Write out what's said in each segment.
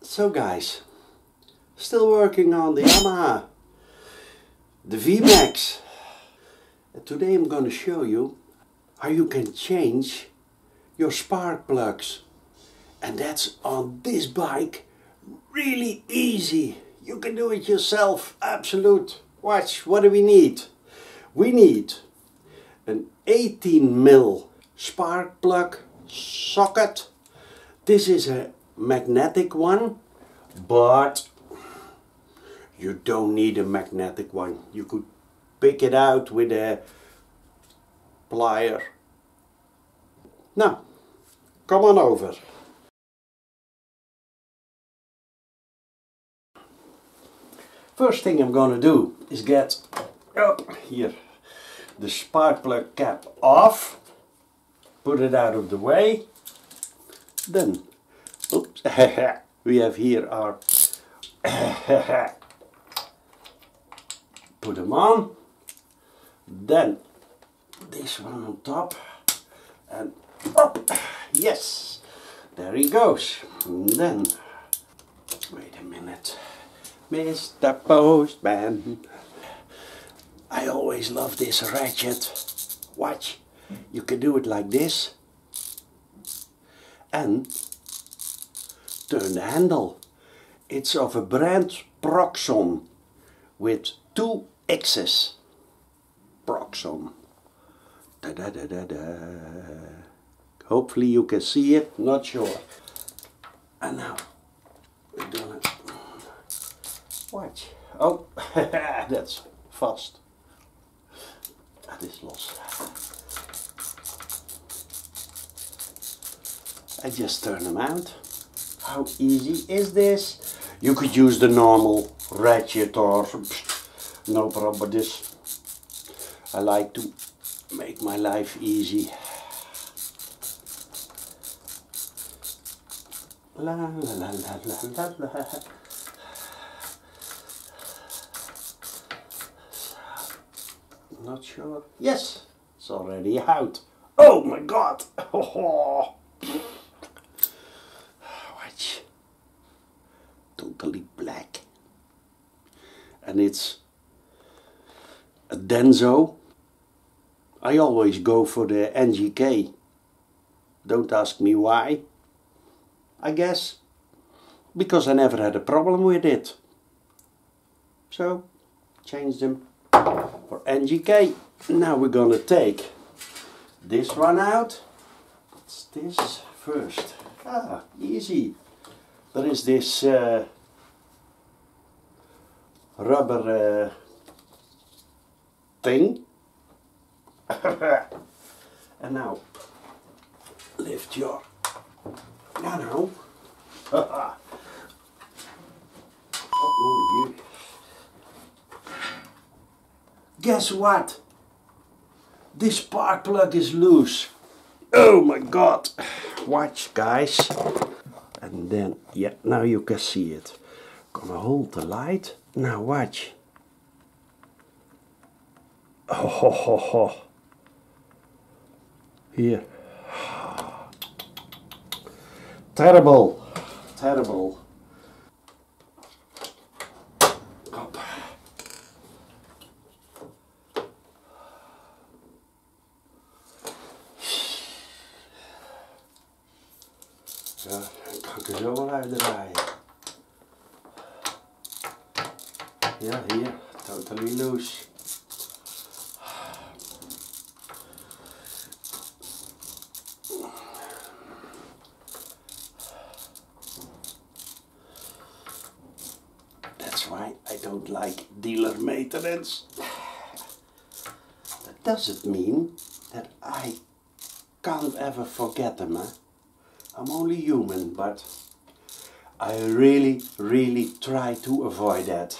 So guys, still working on the Yamaha, the VMAX. And today I'm going to show you how you can change your spark plugs. And that's on this bike really easy. You can do it yourself, absolute. Watch, what do we need? We need an 18mm spark plug socket. This is a magnetic one, but you don't need a magnetic one. You could pick it out with a plier. Now, come on over. First thing I'm going to do is get here the spark plug cap off, put it out of the way. Then, oops, we have here our put them on. Then this one on top, and up. Yes, there he goes. And then, wait a minute, Mr. Postman. I always love this ratchet. Watch, you can do it like this and turn the handle. It's of a brand Proxon with 2 X's. Proxon. Da da da da da. Hopefully you can see it, not sure. And now we're gonna watch. Oh, that's fast. That is lost. I just turn them out. How easy is this? You could use the normal ratchet or no problem, but this I like to make my life easy. La la la la la la la. Not sure. Yes, it's already out. Oh my god! Oh. Watch. Totally black. And it's a Denso. I always go for the NGK. Don't ask me why. I guess because I never had a problem with it. So, change them for NGK. Now we're gonna take this one out. What's this first? Ah, easy. There is this rubber thing. And now lift your, no. Oh, guess what? This spark plug is loose. Oh my god. Watch guys. And then, yeah, now you can see it. Gonna hold the light. Now watch. Oh, ho, ho, ho. Here. Terrible. Terrible. Up. Ja, dan kan ik er zo wel uitdraaien. Ja, hier, totally loose. That's why I don't like dealer maintenance. That doesn't mean that I can't ever forget them, huh? I'm only human, but I really try to avoid that.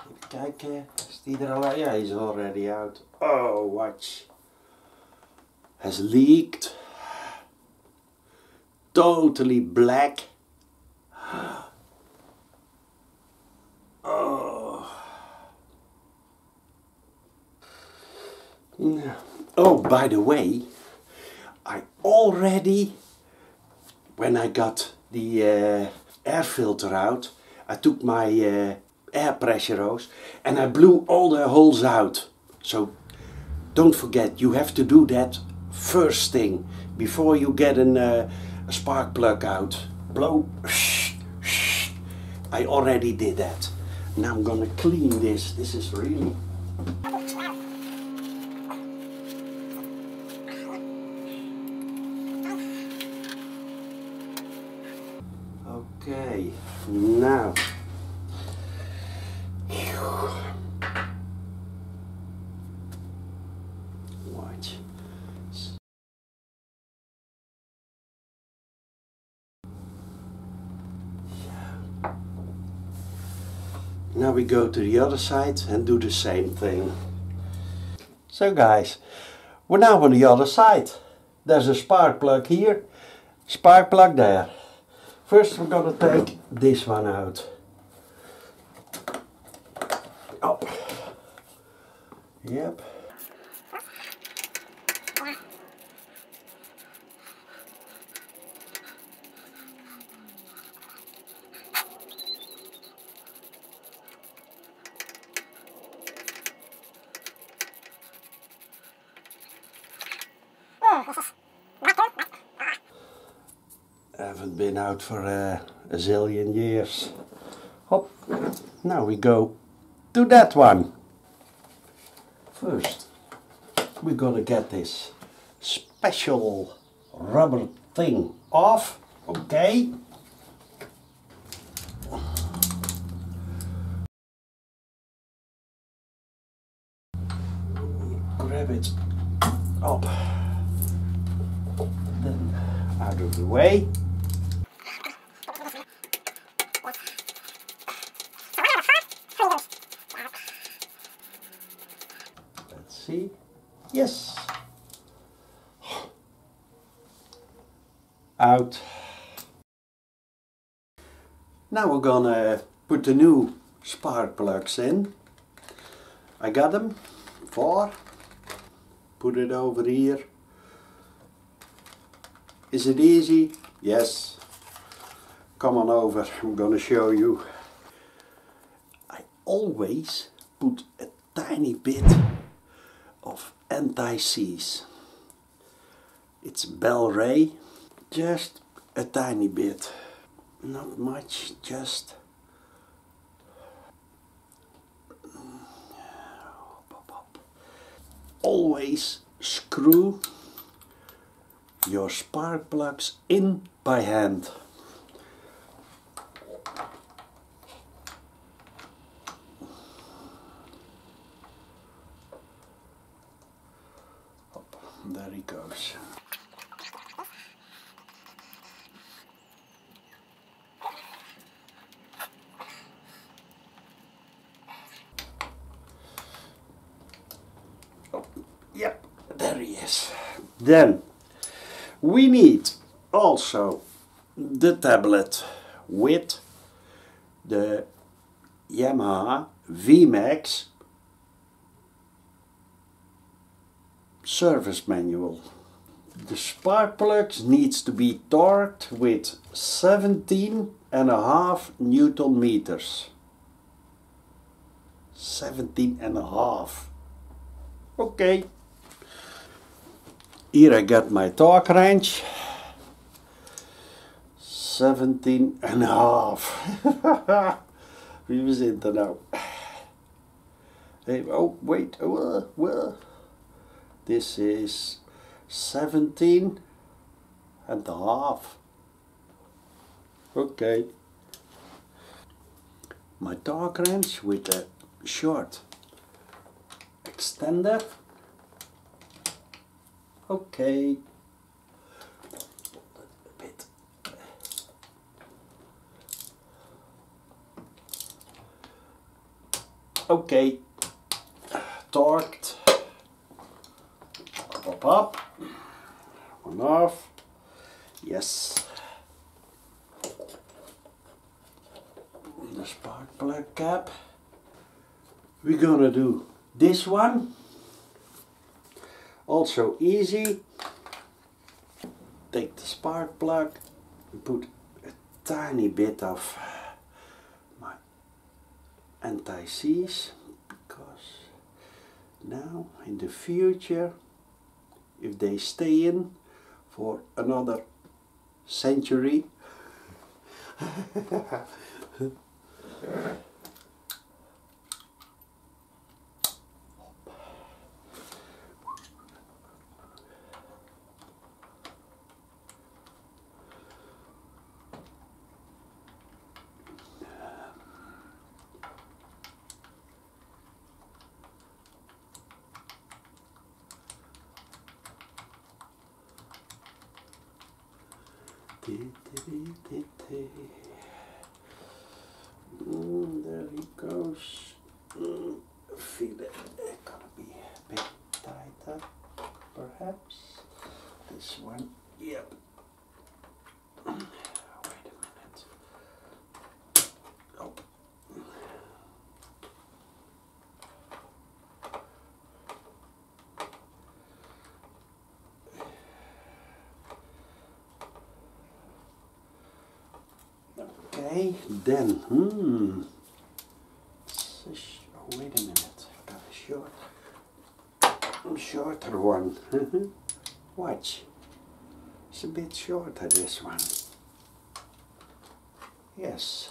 Even kijken, is die er al? Ja, he's already out. Oh, watch. Has leaked. Totally black. Oh. Oh, by the way, I already, when I got the air filter out. I took my air pressure hose and I blew all the holes out. So don't forget, you have to do that first thing before you get a spark plug out. Blow. I already did that. Now I'm gonna clean this. This is really... Okay, now. Watch. Now we go to the other side and do the same thing. So guys, we're now on the other side. There's a spark plug here, spark plug there. First we're gonna take this one out. Oh. Yep. Haven't been out for a zillion years. Hop. Now we go to that one. First, we're gonna get this special rubber thing off. Okay. Grab it up. Then out of the way. Let's see. Yes. Out. Now we're gonna put the new spark plugs in. I got them. 4. Put it over here. Is it easy? Yes. Come on over, I'm gonna show you. I always put a tiny bit of anti-seize. It's Bell Ray, just a tiny bit. Not much, just always screw your spark plugs in by hand. There he goes. Oh, yep, there he is. Then we need also the tablet with the Yamaha VMAX service manual. The spark plugs needs to be torqued with 17.5 Newton meters. 17.5. Okay. Here I got my torque wrench. 17.5. Wie we zitten nou? Hey, oh wait, well. This is 17.5. Okay. My torque wrench with a short extender. Okay. A bit. Okay. Torqued. Up. One off. Yes. The spark plug cap. We're gonna do this one. Also easy. Take the spark plug and put a tiny bit of my anti-seize, because now in the future, if they stay in for another century, there he goes. Feel it. It's gonna be a bit tighter, perhaps. This one, yep. Wait a minute. Oh. Okay, then, wait a minute, I got a shorter one. Watch, it's a bit shorter, this one. Yes.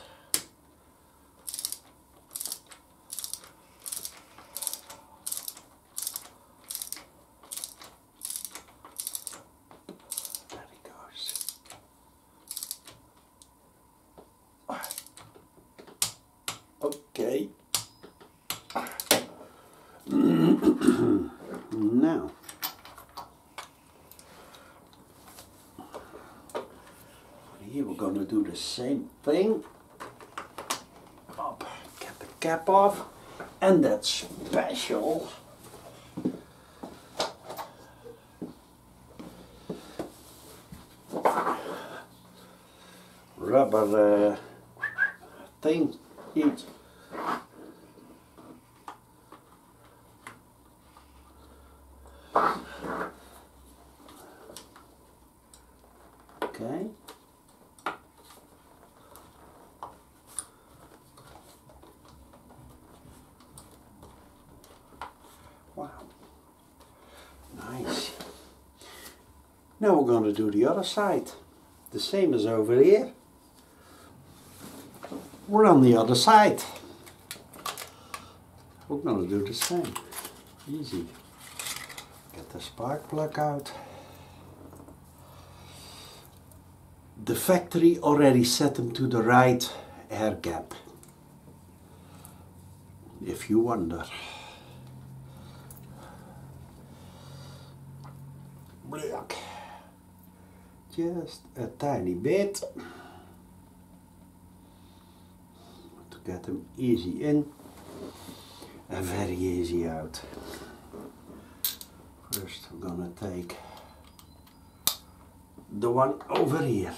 There it goes. Okay. Now, here we're going to do the same thing. Up, get the cap off, and that special rubber thing. Each. Okay. Wow. Nice. Now we're going to do the other side. The same as over here. We're on the other side. We're going to do the same. Easy. Get the spark plug out. The factory already set them to the right air gap, if you wonder. Look. Just a tiny bit to get them easy in and very easy out. First I'm gonna take the one over here.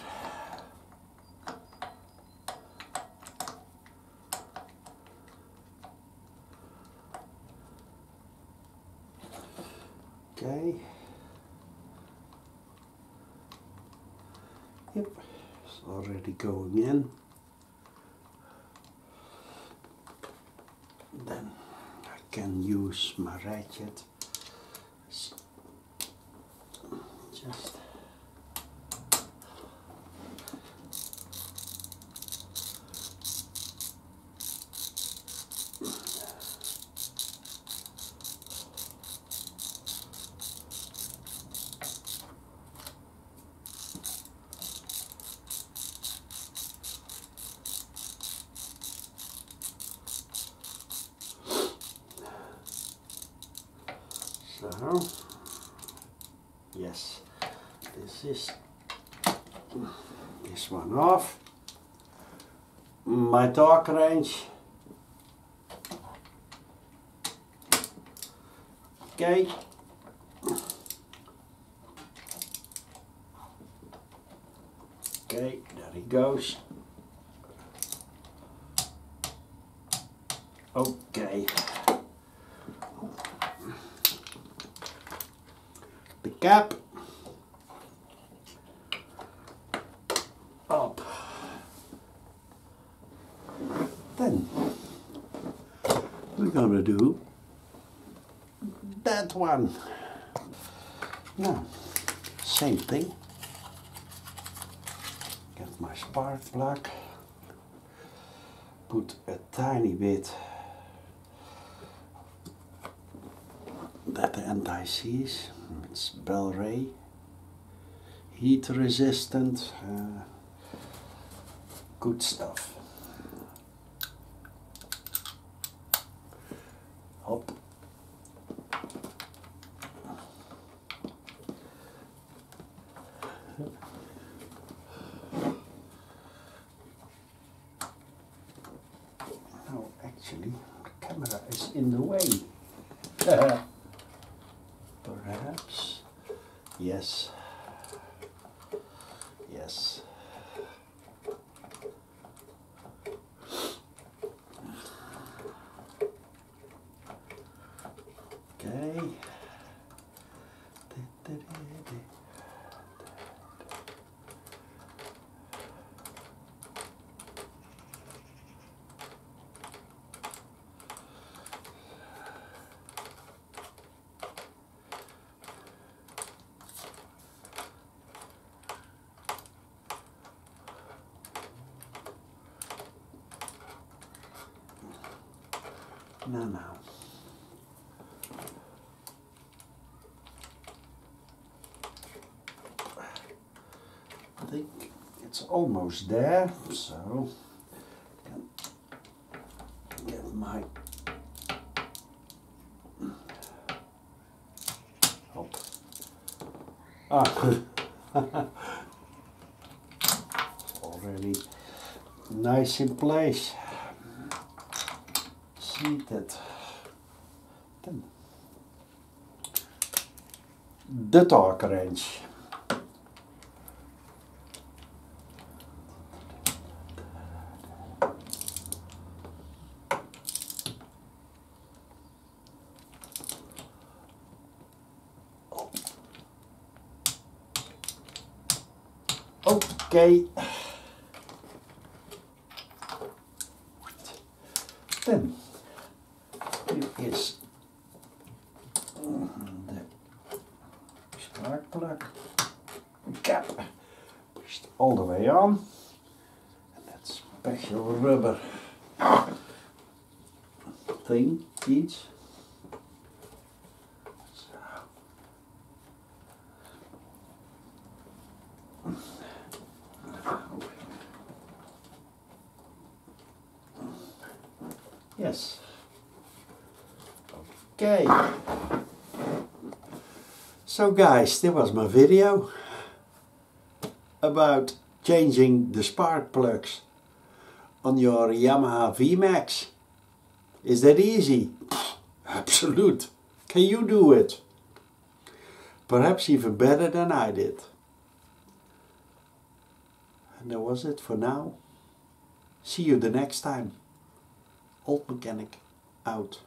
Okay. Yep, it's already going in. Then I can use my ratchet. Just so, yes, this is this one off. My torque range. Okay. Okay, there he goes. Okay. The cap up. Then we're gonna do that one. Now, same thing. Get my spark plug. Put a tiny bit that anti-seize. It's Bel Ray. Heat resistant. Good stuff. Hop. No, actually, the camera is in the way. Perhaps. Yes. Yes. Okay. Now. I think it's almost there, so I can get my hop. Already nice in place. Seated. Then the torque wrench. Okay. Then here is the spark plug cap pushed all the way on, and that special rubber thing each. Yes. Okay. So guys, this was my video about changing the spark plugs on your Yamaha VMAX. Is that easy? Absolute. Can you do it? Perhaps even better than I did. And that was it for now. See you the next time. Old Mechanic out.